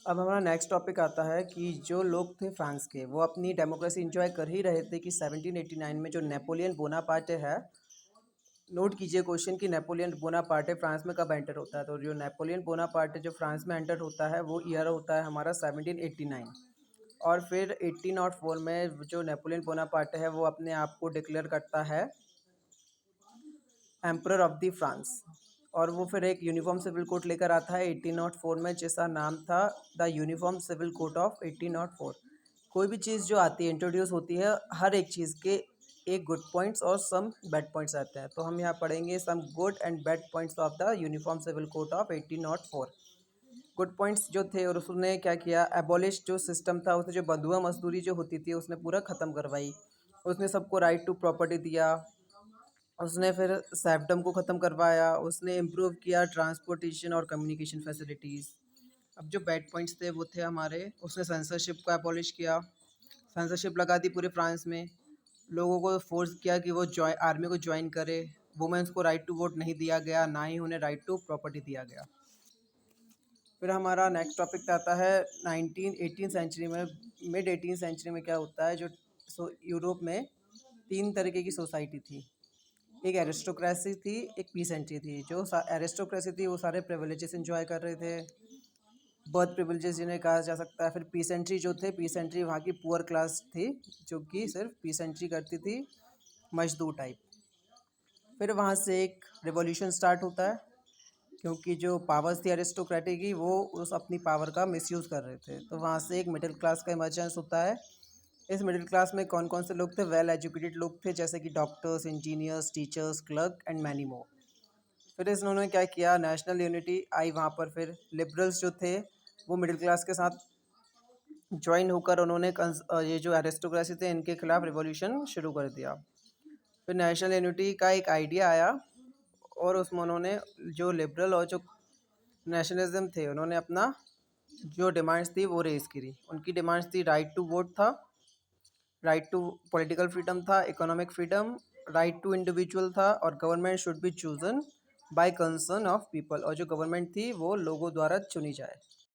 अब हमारा next topic आता है कि जो लोग थे फ्रांस के वो अपनी डेमोक्रेसी इंजॉय कर ही रहे थे कि 1789 में जो नेपोलियन बोनापार्टे है। नोट कीजिए क्वेश्चन कि नेपोलियन बोनापार्टे फ्रांस में कब एंटर होता है। तो जो नेपोलियन बोनापार्टे जो फ्रांस में एंटर होता है वो ईयर होता है हमारा 1789। और फिर 1804 में जो नेपोलियन बोनापार्टे है वो अपने आप को डिक्लेयर करता है एम्परर ऑफ द फ्रांस। और वो फिर एक यूनिफॉर्म सिविल कोड लेकर आता है 1804 में, जिसका नाम था the uniform civil code of 1804। कोई भी चीज़ जो आती है इंट्रोड्यूस होती है, हर एक चीज़ के एक गुड पॉइंट्स और सम बैड पॉइंट्स आते हैं। तो हम यहाँ पढ़ेंगे some good and bad points of the uniform civil code of 1804। Good points जो थे, और उसने क्या किया, एबॉलिश जो सिस्टम था, उसने जो बंधुआ मजदूरी जो होती थी उसने पूरा ख़त्म करवाई। उसने सबको राइट टू प्रॉपर्टी दिया। उसने फिर सैफडम को ख़त्म करवाया। उसने इम्प्रूव किया ट्रांसपोर्टेशन और कम्युनिकेशन फैसिलिटीज़। अब जो बैड पॉइंट्स थे वो थे हमारे, उसने सेंसरशिप को एबॉलिश किया। सेंसरशिप लगा दी पूरे फ्रांस में। लोगों को फोर्स किया कि वो आर्मी को ज्वाइन करे। वुमेंस को राइट टू वोट नहीं दिया गया, ना ही उन्हें राइट टू प्रॉपर्टी दिया गया। फिर हमारा नेक्स्ट टॉपिक पे आता है 18 सेंचुरी में, मिड 18 सेंचुरी में क्या होता है। जो यूरोप में 3 तरीके की सोसाइटी थी। एक एरिस्टोक्रेसी थी, एक पीसेंट्री थी। जो एरिस्टोक्रेसी थी वो सारे प्रिविलेजेस एंजॉय कर रहे थे, बर्थ प्रिविलेजेस जिन्हें कहा जा सकता है। फिर पीसेंट्री जो थे, पीसेंट्री वहाँ की पुअर क्लास थी जो कि सिर्फ पीसेंट्री करती थी, मजदूर टाइप। फिर वहाँ से एक रिवॉल्यूशन स्टार्ट होता है, क्योंकि जो पावर्स थी एरिस्टोक्रेटिक की, वो उस अपनी पावर का मिसयूज़ कर रहे थे। तो वहाँ से एक मिडिल क्लास का इमर्जेंस होता है। इस मिडिल क्लास में कौन कौन से लोग थे? वेल एजुकेटेड लोग थे, जैसे कि doctors, engineers, teachers, clerk and many more. फिर इन्होंने क्या किया, नेशनल यूनिटी आई वहाँ पर। फिर लिबरल्स जो थे वो मिडिल क्लास के साथ ज्वाइन होकर उन्होंने ये जो एरिस्टोक्रेसी थे इनके खिलाफ रिवॉल्यूशन शुरू कर दिया। फिर नेशनल यूनिटी का एक आइडिया आया, और उसमें उन्होंने जो लिबरल और जो नेशनलिज्म थे उन्होंने अपना जो डिमांड्स थी वो रेज़ करी। उनकी डिमांड्स थी राइट टू वोट था, राइट टू पॉलिटिकल फ्रीडम था, economic freedom, right to individual था, और government should be chosen by concern of people. और जो गवर्नमेंट थी वो लोगों द्वारा चुनी जाए।